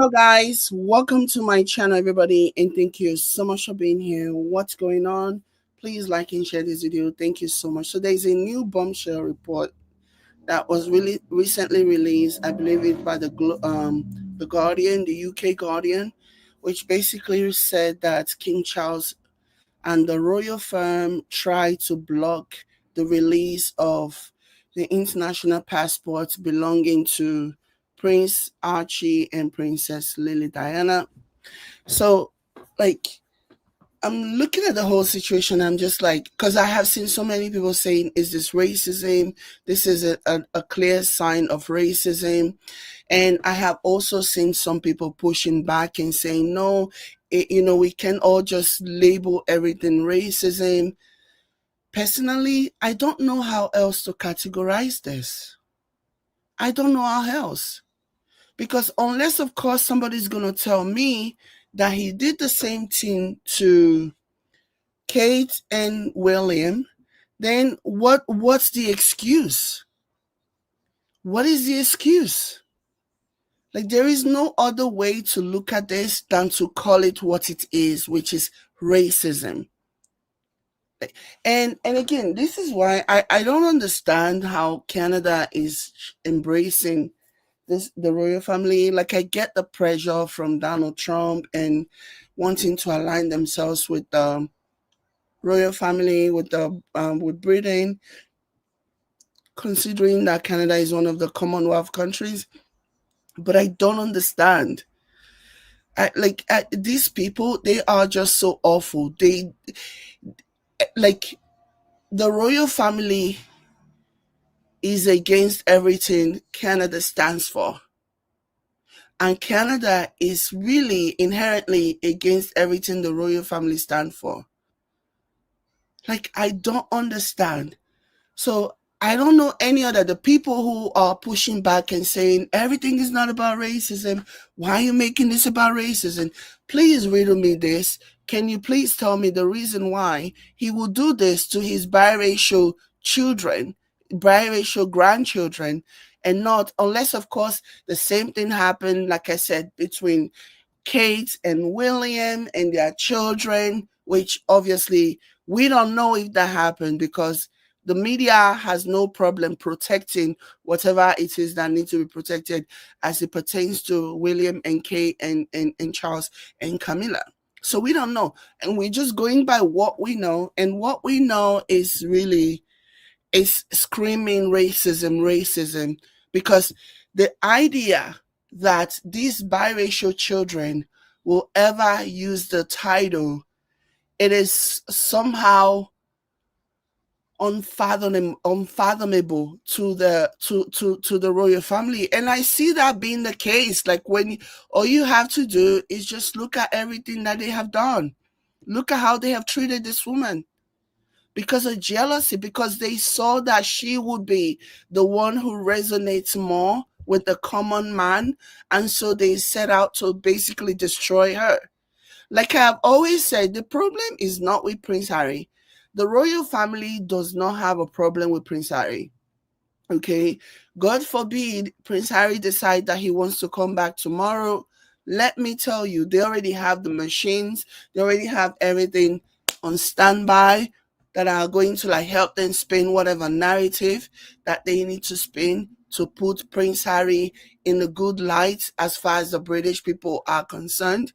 Hello, guys. Welcome to my channel, everybody, and thank you so much for being here. What's going on? Please like and share this video. Thank you so much. So, there's a new bombshell report that was really recently released. I believe it by the Guardian, the UK Guardian, which basically said that King Charles and the royal firm tried to block the release of the international passports belonging to Prince Archie and Princess Lily Diana. So, like, I'm looking at the whole situation. I'm just like, because I have seen so many people saying, is this racism? This is a clear sign of racism. And I have also seen some people pushing back and saying, no, we can all just label everything racism. Personally, I don't know how else to categorize this. I don't know how else. Because unless, of course, somebody's going to tell me that he did the same thing to Kate and William, then what's the excuse? What is the excuse? Like, there is no other way to look at this than to call it what it is, which is racism. And again, this is why I don't understand how Canada is embracing the royal family. Like, I get the pressure from Donald Trump and wanting to align themselves with the royal family, with Britain, considering that Canada is one of the Commonwealth countries. But I don't understand. These people, they are just so awful. They like the royal family is against everything Canada stands for. And Canada is really inherently against everything the royal family stand for. Like, I don't understand. So I don't know any other, the people who are pushing back and saying everything is not about racism. Why are you making this about racism? Please riddle me this. Can you please tell me the reason why he will do this to his biracial children, biracial grandchildren, and not, unless, of course, the same thing happened, like I said, between Kate and William and their children, which obviously we don't know if that happened because the media has no problem protecting whatever it is that needs to be protected as it pertains to William and Kate and Charles and Camilla. So we don't know. And we're just going by what we know. And what we know is really is screaming racism, because the idea that these biracial children will ever use the title, it is somehow unfathomable to the royal family. And I see that being the case. Like, when all you have to do is just look at everything that they have done. Look at how they have treated this woman because of jealousy, because they saw that she would be the one who resonates more with the common man, and so they set out to basically destroy her. Like I've always said, the problem is not with Prince Harry. The royal family does not have a problem with Prince Harry. Okay? God forbid Prince Harry decide that he wants to come back tomorrow. Let me tell you, they already have the machines. They already have everything on standby that are going to like help them spin whatever narrative that they need to spin to put Prince Harry in a good light as far as the British people are concerned.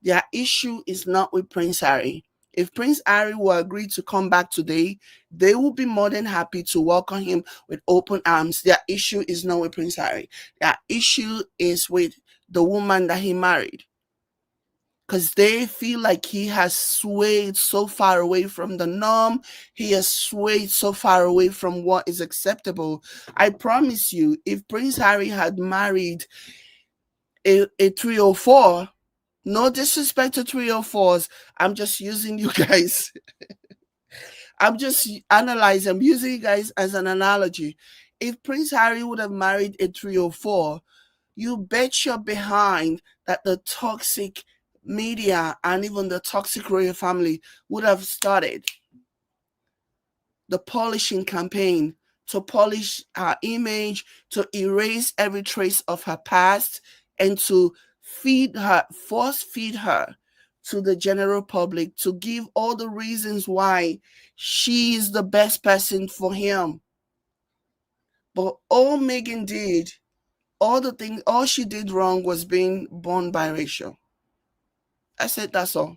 Their issue is not with Prince Harry. If Prince Harry will agree to come back today, they will be more than happy to welcome him with open arms. Their issue is not with Prince Harry. Their issue is with the woman that he married. Because they feel like he has swayed so far away from the norm. He has swayed so far away from what is acceptable. I promise you, if Prince Harry had married a 304, no disrespect to 304s, I'm just using you guys. I'm just analyzing, I'm using you guys as an analogy. If Prince Harry would have married a 304, you bet your behind that the toxic media and even the toxic royal family would have started the polishing campaign to polish her image, to erase every trace of her past, and to force feed her to the general public to give all the reasons why she is the best person for him. But all Meghan did, all she did wrong was being born biracial. I said that's all.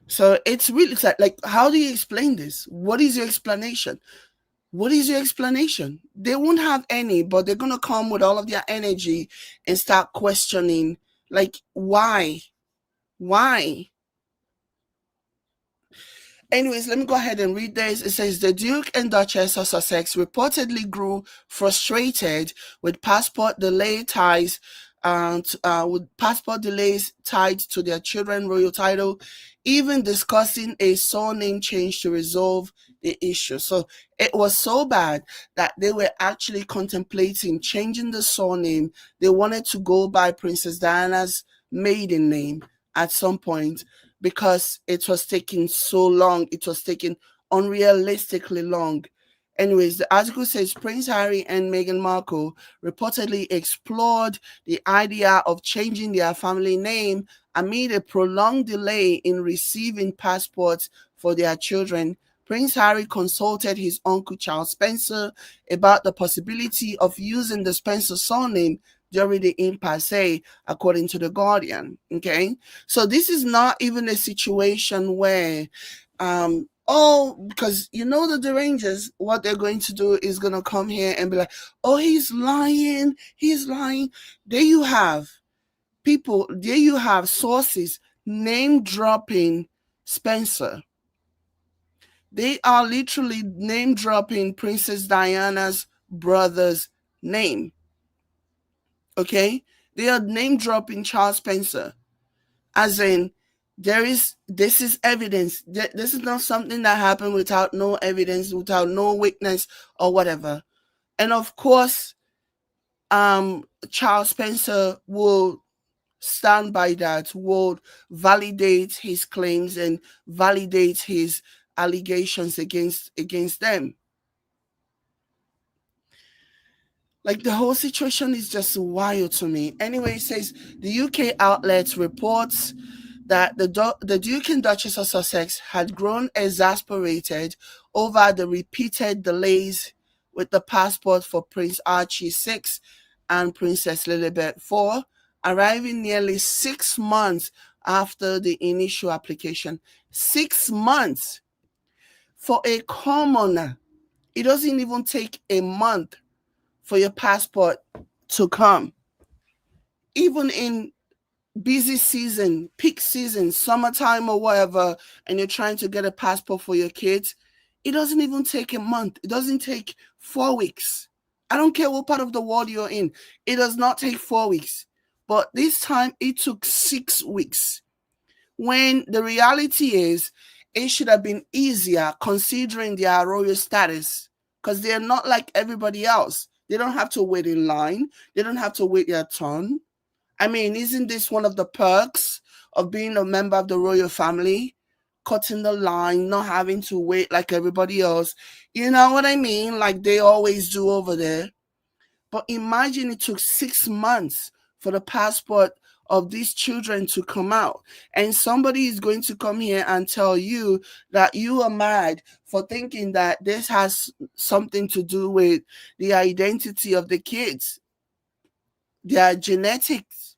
So it's really like, how do you explain this? What is your explanation? What is your explanation? They won't have any, but they're going to come with all of their energy and start questioning, like, why? Why? Anyways, let me go ahead and read this. It says the Duke and Duchess of Sussex reportedly grew frustrated with passport delay ties with passport delays tied to their children's royal title, even discussing a surname change to resolve the issue. So it was so bad that they were actually contemplating changing the surname. They wanted to go by Princess Diana's maiden name at some point, because it was taking so long. It was taking unrealistically long. Anyways, the article says Prince Harry and Meghan Markle reportedly explored the idea of changing their family name amid a prolonged delay in receiving passports for their children. Prince Harry consulted his uncle Charles Spencer about the possibility of using the Spencer surname during the impasse, according to The Guardian. Okay, so this is not even a situation where because the derangers, what they're going to do is going to come here and be like, oh, he's lying. There you have people, there you have sources name dropping Spencer. They are literally name dropping Princess Diana's brother's name. Okay, they are name dropping Charles Spencer, as in this is evidence. This is not something that happened without no evidence, without no witness or whatever. And of course, Charles Spencer will stand by that, will validate his claims and validate his allegations against them. Like, the whole situation is just wild to me. Anyway, it says the UK outlet reports that the Duke and Duchess of Sussex had grown exasperated over the repeated delays with the passport for Prince Archie VI and Princess Lilibet IV, arriving nearly 6 months after the initial application. 6 months! For a commoner, it doesn't even take a month for your passport to come. Even in busy season, peak season, summertime or whatever, and you're trying to get a passport for your kids, it doesn't even take a month. It doesn't take 4 weeks. I don't care what part of the world you're in. It does not take 4 weeks. But this time it took 6 weeks. When the reality is, it should have been easier considering their royal status, because they're not like everybody else. They don't have to wait in line. They don't have to wait their turn. I mean, isn't this one of the perks of being a member of the royal family? Cutting the line, not having to wait like everybody else. You know what I mean? Like they always do over there. But imagine it took 6 months for the passport of these children to come out. And somebody is going to come here and tell you that you are mad for thinking that this has something to do with the identity of the kids, their genetics.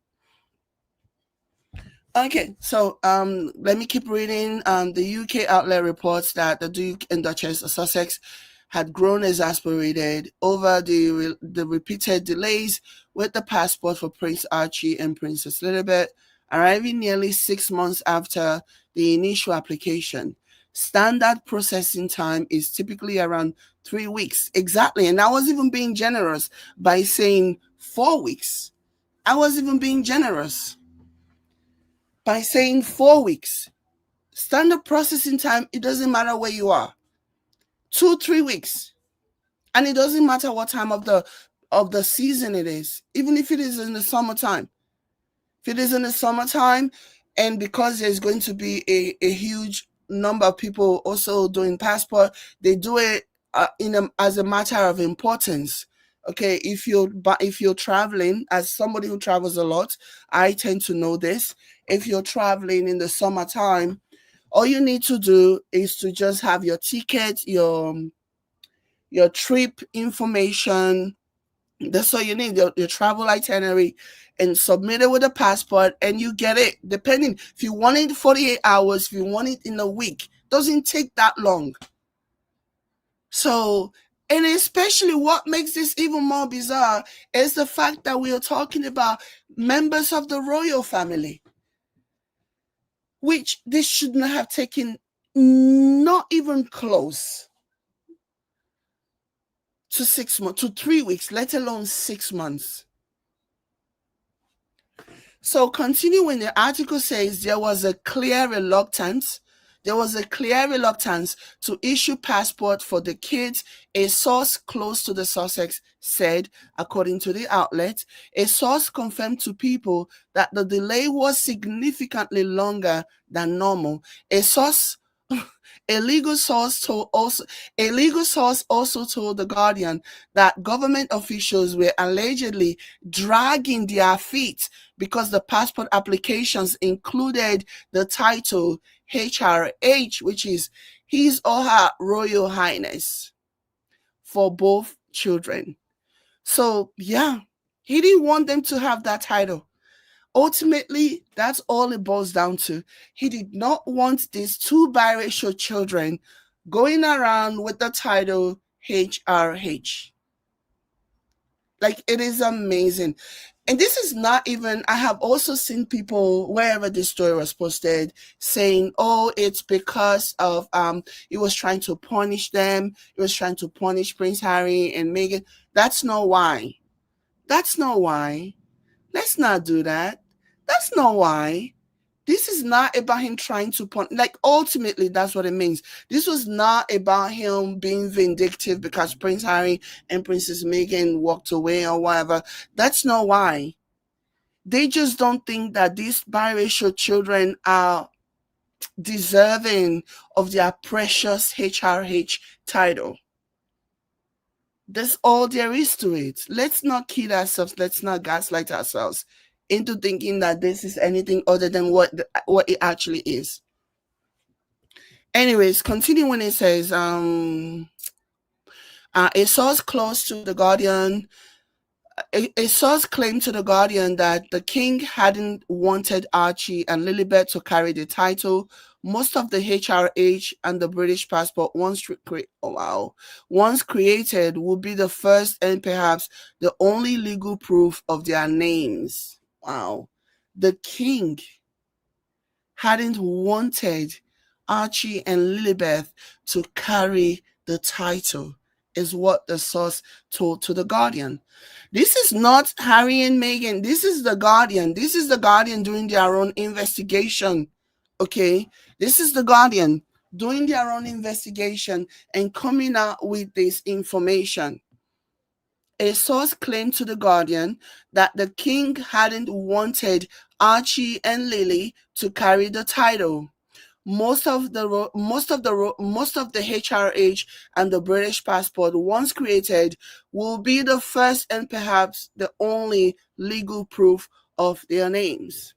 Okay, so let me keep reading. The UK outlet reports that the Duke and Duchess of Sussex had grown exasperated over the repeated delays with the passport for Prince Archie and Princess Lilibet, arriving nearly 6 months after the initial application. Standard processing time is typically around 3 weeks. Exactly. And I was even being generous by saying 4 weeks. I was even being generous by saying 4 weeks. Standard processing time, it doesn't matter where you are. 2-3 weeks. And it doesn't matter what time of the season it is, even if it is in the summertime. If it is in the summertime, and because there's going to be a huge number of people also doing passport, they do it as a matter of importance. Okay, if you're traveling, as somebody who travels a lot, I tend to know this. If you're traveling in the summertime, all you need to do is to just have your ticket, your trip information. That's all you need, your travel itinerary, and submit it with a passport, and you get it. Depending if you want it 48 hours, if you want it in a week, doesn't take that long. So, and especially what makes this even more bizarre is the fact that we are talking about members of the royal family, which this should not have taken not even close to 6 months, to 3 weeks, let alone 6 months. So continuing, the article says there was a clear reluctance. There was a clear reluctance to issue passport for the kids, a source close to the Sussex said, according to the outlet. A source confirmed to People that the delay was significantly longer than normal. A legal source also told The Guardian that government officials were allegedly dragging their feet because the passport applications included the title HRH, which is His or Her Royal Highness, for both children. So, yeah, he didn't want them to have that title. Ultimately, that's all it boils down to. He did not want these two biracial children going around with the title HRH. Like, it is amazing. And this is not even, I have also seen people, wherever this story was posted, saying, oh, it's because of, he was trying to punish them. He was trying to punish Prince Harry and Meghan. That's not why. That's not why. Let's not do that. That's not why. This is not about him trying to punish. Like, ultimately, that's what it means. This was not about him being vindictive because Prince Harry and Princess Meghan walked away or whatever. That's not why. They just don't think that these biracial children are deserving of their precious HRH title. That's all there is to it. Let's not kid ourselves. Let's not gaslight ourselves into thinking that this is anything other than what it actually is. Anyways, continuing, it says, a source close to The Guardian, a source claimed to The Guardian that the king hadn't wanted Archie and Lilibet to carry the title. Most of the HRH and the British passport, once created, would be the first and perhaps the only legal proof of their names. Wow. The king hadn't wanted Archie and Lilibet to carry the title, is what the source told to The Guardian. This is not Harry and Meghan. This is The Guardian. This is The Guardian doing their own investigation. Okay? This is The Guardian doing their own investigation and coming out with this information. A source claimed to The Guardian that the king hadn't wanted Archie and Lily to carry the title. Most of the HRH and the British passport, once created, will be the first and perhaps the only legal proof of their names.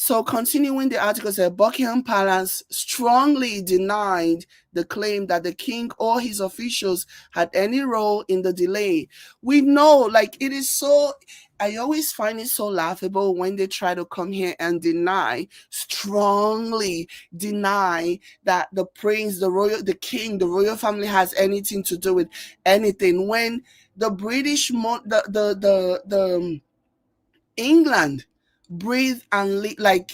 So continuing, the article said Buckingham Palace strongly denied the claim that the king or his officials had any role in the delay. We know, like, it is so, I always find it so laughable when they try to come here and strongly deny that the prince, the king, the royal family has anything to do with anything. When the British, the England breathe and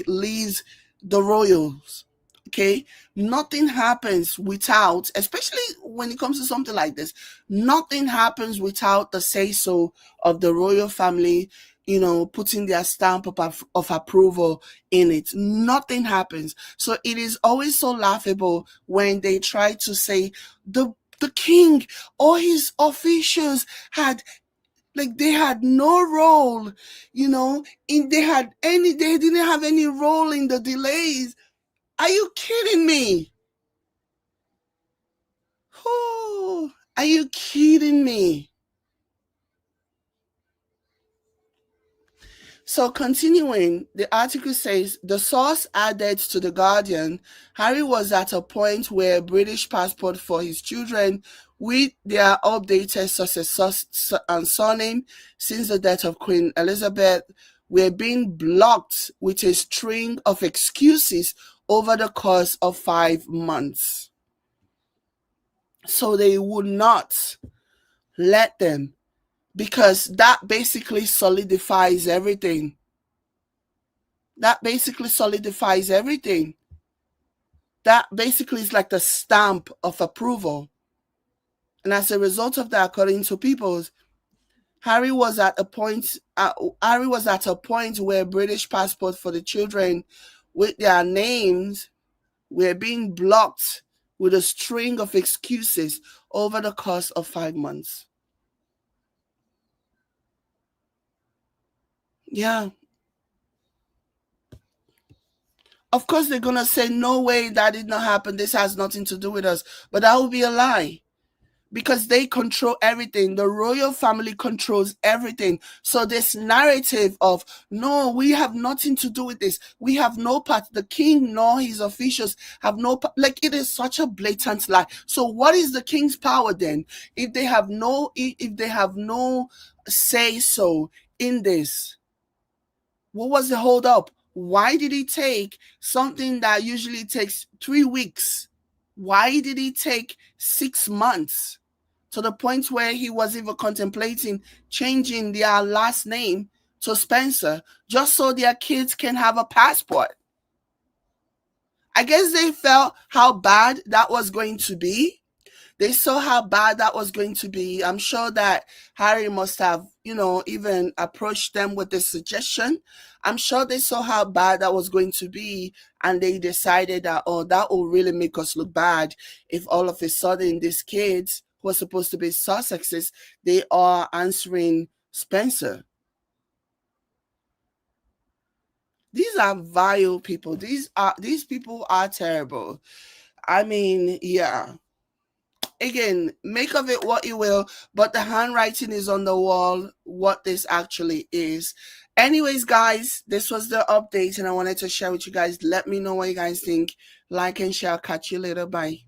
leaves the royals. Okay, nothing happens without, especially when it comes to something like this, nothing happens without the say so of the royal family, putting their stamp of approval in it. Nothing happens. So it is always so laughable when they try to say the king or his officials had, like, they had no role, they didn't have any role in the delays. Are you kidding me? Oh, are you kidding me? So continuing, the article says the source added to The Guardian, Harry was at a point where British passport for his children with their updated successor and surname since the death of Queen Elizabeth were being blocked with a string of excuses over the course of 5 months. So they would not let them, because that basically solidifies everything. That basically solidifies everything. That basically is like the stamp of approval. And as a result of that, according to People's, Harry was at a point. Harry was at a point where British passport for the children with their names were being blocked with a string of excuses over the course of 5 months. Yeah. Of course, they're going to say, no way, that did not happen. This has nothing to do with us. But that would be a lie, because they control everything. The royal family controls everything. So this narrative of, no, we have nothing to do with this. We have no part. The king nor his officials have no part. Like, it is such a blatant lie. So what is the king's power then? If they have no say so in this, what was the hold up? Why did he take something that usually takes 3 weeks? Why did he take 6 months, to the point where he was even contemplating changing their last name to Spencer just so their kids can have a passport? I guess they felt how bad that was going to be. They saw how bad that was going to be. I'm sure that Harry must have, even approached them with this suggestion. I'm sure they saw how bad that was going to be, and they decided that, oh, that will really make us look bad if all of a sudden these kids who are supposed to be Sussexes, they are answering Spencer. These are vile people. These people are terrible. I mean, yeah. Again, make of it what you will, but the handwriting is on the wall what this actually is. Anyways, guys, this was the update and I wanted to share with you guys. Let me know what you guys think. Like and share. Catch you later. Bye.